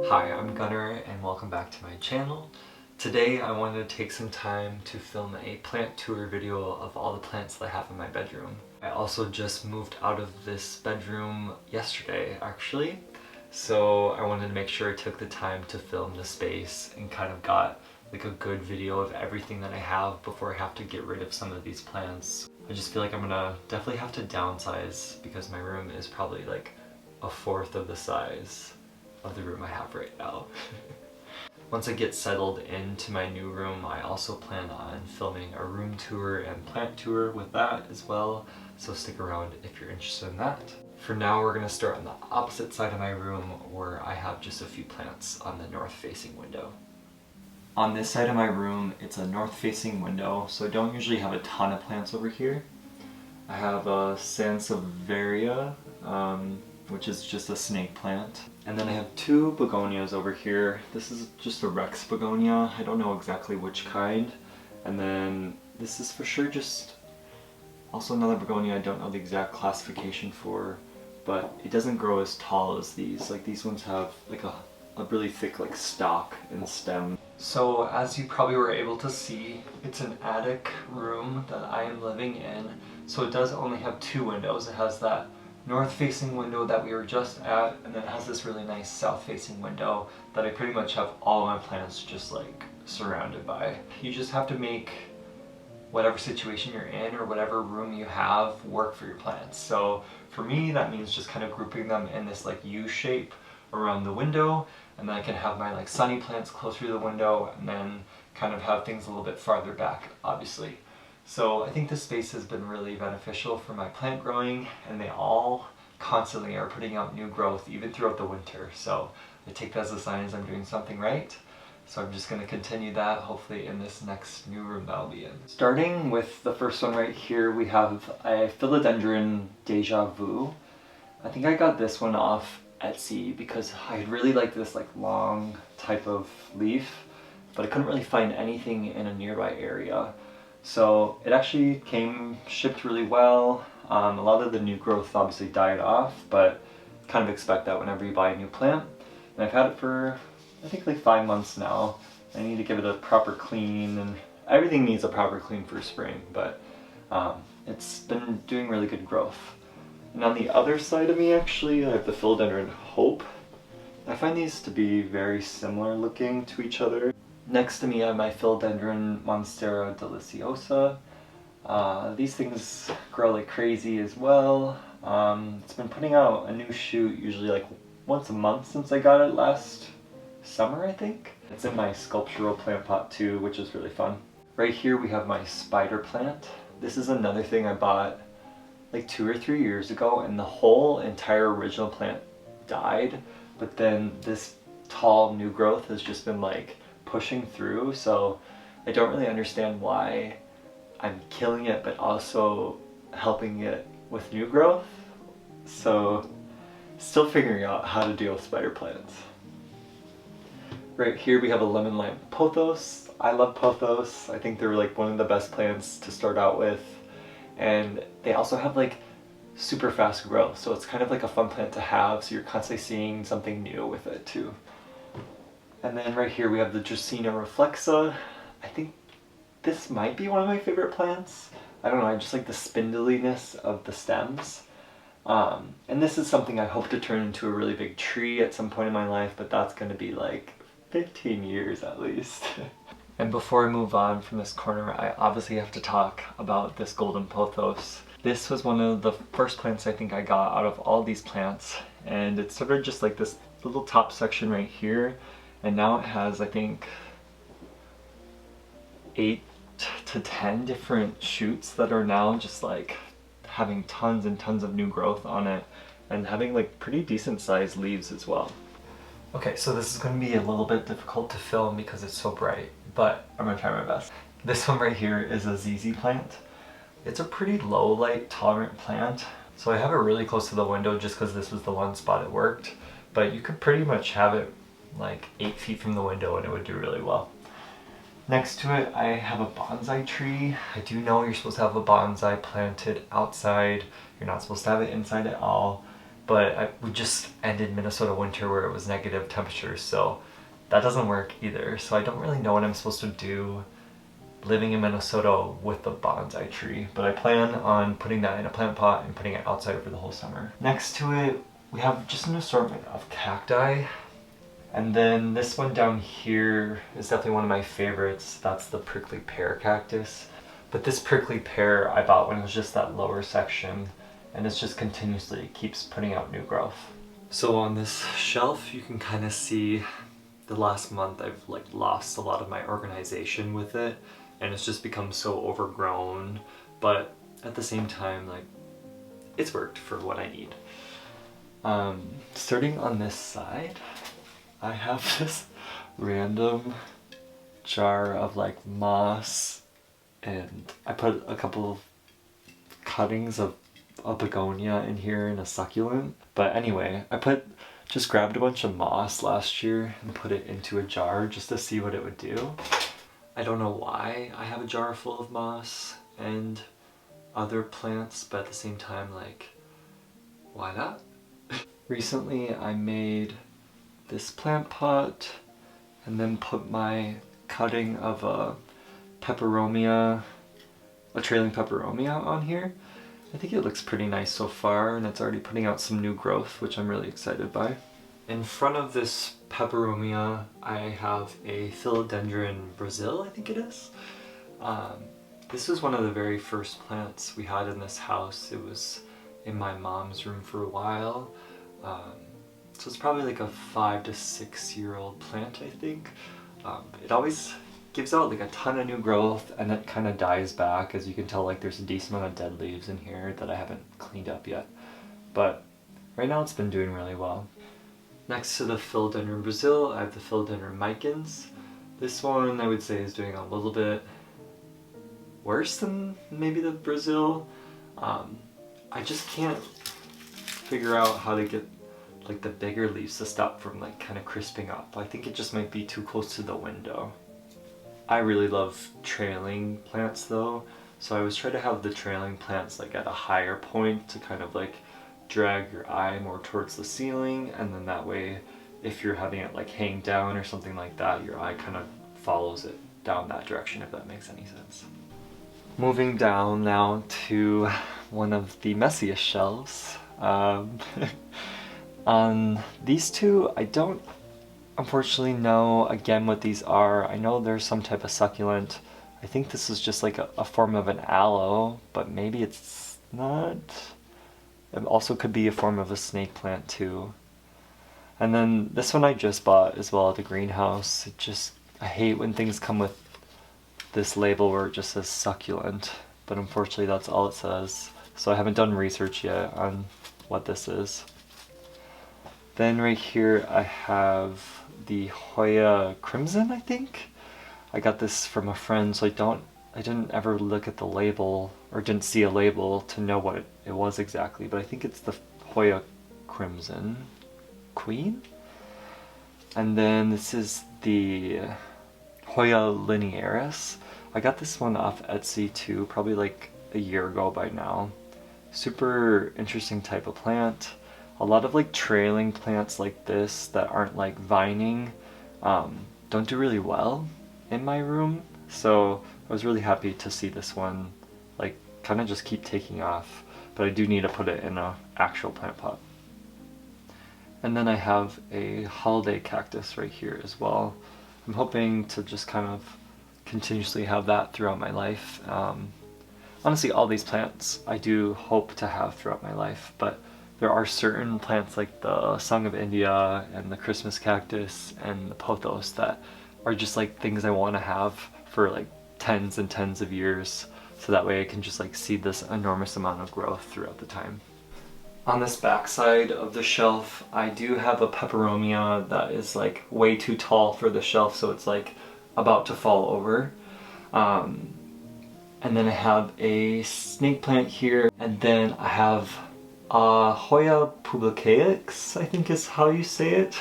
Hi, I'm Gunnar and welcome back to my channel. Today I wanted to take some time to film a plant tour video of all the plants that I have in my bedroom. I also just moved out of this bedroom yesterday actually, so I wanted to make sure I took the time to film the space and kind of got like a good video of everything that I have before I have to get rid of some of these plants. I just feel like I'm gonna definitely have to downsize because my room is probably like a fourth of the size of the room I have right now. Once I get settled into my new room, I also plan on filming a room tour and plant tour with that as well, so stick around if you're interested in that. For now, we're going to start on the opposite side of my room where I have just a few plants on the north-facing window. On this side of my room, it's a north-facing window, so I don't usually have a ton of plants over here. I have a Sansevieria, which is just a snake plant. And then I have two begonias over here. This is just a Rex begonia. I don't know exactly which kind. And then this is for sure just also another begonia I don't know the exact classification for, but it doesn't grow as tall as these. Like these ones have like a really thick like stalk and stem. So as you probably were able to see, it's an attic room that I am living in. So it does only have two windows. It has that north-facing window that we were just at, and then it has this really nice south-facing window that I pretty much have all my plants just like surrounded by. You just have to make whatever situation you're in or whatever room you have work for your plants. So for me, that means just kind of grouping them in this like U shape around the window, and then I can have my like sunny plants closer to the window and then kind of have things a little bit farther back, obviously. So I think this space has been really beneficial for my plant growing, and they all constantly are putting out new growth even throughout the winter. So I take that as a sign as I'm doing something right. So I'm just going to continue that hopefully in this next new room that I'll be in. Starting with the first one right here, we have a Philodendron Deja Vu. I think I got this one off Etsy because I really like this like long type of leaf, but I couldn't really find anything in a nearby area. So it actually came shipped really well. A lot of the new growth obviously died off, but kind of expect that whenever you buy a new plant. And I've had it for I think like 5 months now. I need to give it a proper clean, and everything needs a proper clean for spring, but it's been doing really good growth. And on the other side of me actually, I have the Philodendron Hope. I find these to be very similar looking to each other. Next to me I have my Philodendron Monstera Deliciosa. These things grow like crazy as well. It's been putting out a new shoot usually like once a month since I got it last summer, I think. It's in my sculptural plant pot too, which is really fun. Right here we have my spider plant. This is another thing I bought like 2 or 3 years ago, and the whole entire original plant died, but then this tall new growth has just been like pushing through, so I don't really understand why I'm killing it but also helping it with new growth. So still figuring out how to deal with spider plants. Right here we have a lemon lime Pothos. I love Pothos. I think they're like one of the best plants to start out with, and they also have like super fast growth, so it's kind of like a fun plant to have, so you're constantly seeing something new with it too. And then right here we have the Dracaena reflexa. I think this might be one of my favorite plants. I don't know, I just like the spindliness of the stems. And this is something I hope to turn into a really big tree at some point in my life, but that's going to be like 15 years at least. And before I move on from this corner, I obviously have to talk about this golden pothos. This was one of the first plants I think I got out of all these plants, and it started just like this little top section right here, and now it has I think 8 to 10 different shoots that are now just like having tons and tons of new growth on it, and having like pretty decent sized leaves as well. Okay, so this is going to be a little bit difficult to film because it's so bright, but I'm going to try my best. This one right here is a ZZ plant. It's a pretty low light tolerant plant, so I have it really close to the window just because this was the one spot it worked, but you could pretty much have it like 8 feet from the window and it would do really well. Next to it I have a bonsai tree. I do know you're supposed to have a bonsai planted outside. You're not supposed to have it inside at all. but we just ended Minnesota winter where it was negative temperatures, so that doesn't work either. So I don't really know what I'm supposed to do living in Minnesota with a bonsai tree, but I plan on putting that in a plant pot and putting it outside for the whole summer. Next to it, we have just an assortment of cacti. And then this one down here is definitely one of my favorites. That's the prickly pear cactus. But this prickly pear I bought when it was just that lower section, and it's just continuously keeps putting out new growth. So on this shelf, you can kind of see the last month I've like lost a lot of my organization with it, and it's just become so overgrown. But at the same time, like, it's worked for what I need. Starting on this side, I have this random jar of like moss, and I put a couple of cuttings of a begonia in here and a succulent. But anyway, just grabbed a bunch of moss last year and put it into a jar just to see what it would do. I don't know why I have a jar full of moss and other plants, but at the same time, like, why not? Recently I made this plant pot and then put my cutting of a peperomia, a trailing peperomia on here. I think it looks pretty nice so far, and it's already putting out some new growth, which I'm really excited by. In front of this peperomia, I have a Philodendron Brazil, I think it is. This was one of the very first plants we had in this house. It was in my mom's room for a while. So it's probably like a 5 to 6 year old plant, I think. It always gives out like a ton of new growth, and it kind of dies back. As you can tell, like there's a decent amount of dead leaves in here that I haven't cleaned up yet. But right now it's been doing really well. Next to the Philodendron Brazil, I have the Philodendron micans. This one I would say is doing a little bit worse than maybe the Brazil. I just can't figure out how to get like the bigger leaves to stop from like kind of crisping up. I think it just might be too close to the window. I really love trailing plants though, so I always try to have the trailing plants like at a higher point to kind of like drag your eye more towards the ceiling, and then that way if you're having it like hang down or something like that, your eye kind of follows it down that direction, if that makes any sense. Moving down now to one of the messiest shelves. On these two, I don't unfortunately know again what these are. I know there's some type of succulent. I think this is just like a form of an aloe, but maybe it's not. It also could be a form of a snake plant too. And then this one I just bought as well at the greenhouse. I hate when things come with this label where it just says succulent, but unfortunately that's all it says. So I haven't done research yet on what this is. Then right here I have the Hoya Crimson, I think. I got this from a friend, so I didn't ever look at the label, or didn't see a label to know what it was exactly, but I think it's the Hoya Crimson Queen. And then this is the Hoya Linearis. I got this one off Etsy too, probably like a year ago by now. Super interesting type of plant. A lot of like trailing plants like this that aren't like vining don't do really well in my room, so I was really happy to see this one like kind of just keep taking off, but I do need to put it in an actual plant pot. And then I have a holiday cactus right here as well. I'm hoping to just kind of continuously have that throughout my life. Honestly, all these plants I do hope to have throughout my life, but there are certain plants like the Song of India and the Christmas cactus and the Pothos that are just like things I want to have for like tens and tens of years, so that way I can just like see this enormous amount of growth throughout the time. On this back side of the shelf, I do have a peperomia that is like way too tall for the shelf, so it's like about to fall over. And then I have a snake plant here, and then I have Hoya publicaix, I think is how you say it.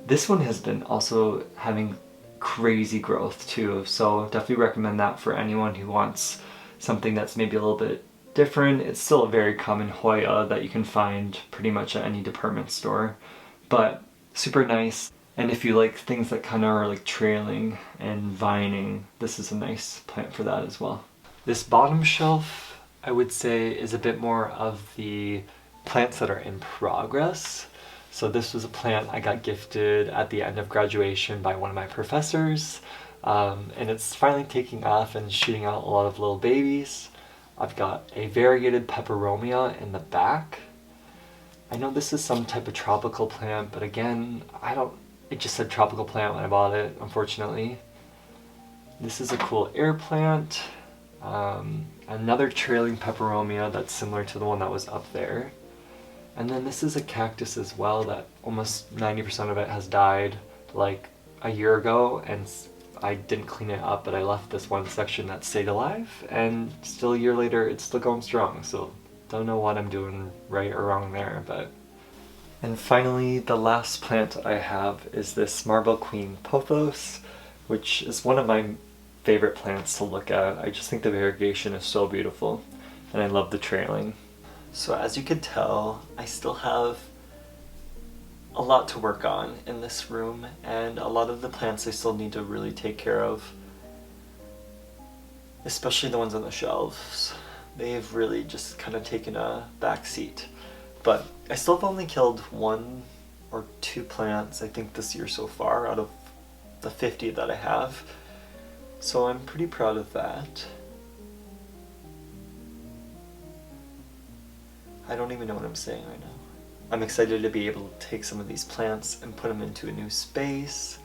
This one has been also having crazy growth too, so definitely recommend that for anyone who wants something that's maybe a little bit different. It's still a very common Hoya that you can find pretty much at any department store, but super nice. And if you like things that kind of are like trailing and vining, this is a nice plant for that as well. This bottom shelf, I would say, is a bit more of the plants that are in progress. So this was a plant I got gifted at the end of graduation by one of my professors, and it's finally taking off and shooting out a lot of little babies. I've got a variegated peperomia in the back. I know this is some type of tropical plant, but again, it just said tropical plant when I bought it, unfortunately. This is a cool air plant. Another trailing peperomia that's similar to the one that was up there. And then this is a cactus as well that almost 90% of it has died like a year ago, and I didn't clean it up, but I left this one section that stayed alive, and still a year later it's still going strong, so don't know what I'm doing right or wrong there. And finally, the last plant I have is this Marble Queen Pothos, which is one of my favorite plants to look at. I just think the variegation is so beautiful, and I love the trailing. So as you can tell, I still have a lot to work on in this room, and a lot of the plants I still need to really take care of, especially the ones on the shelves. They've really just kind of taken a back seat. But I still have only killed 1 or 2 plants, I think, this year so far out of the 50 that I have. So I'm pretty proud of that. I don't even know what I'm saying right now. I'm excited to be able to take some of these plants and put them into a new space,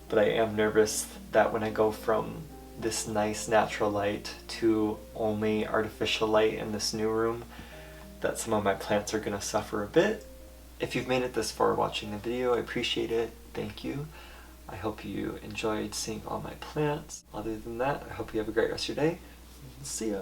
but I am nervous that when I go from this nice natural light to only artificial light in this new room, that some of my plants are going to suffer a bit. If you've made it this far watching the video, I appreciate it. Thank you. I hope you enjoyed seeing all my plants. Other than that, I hope you have a great rest of your day. See ya!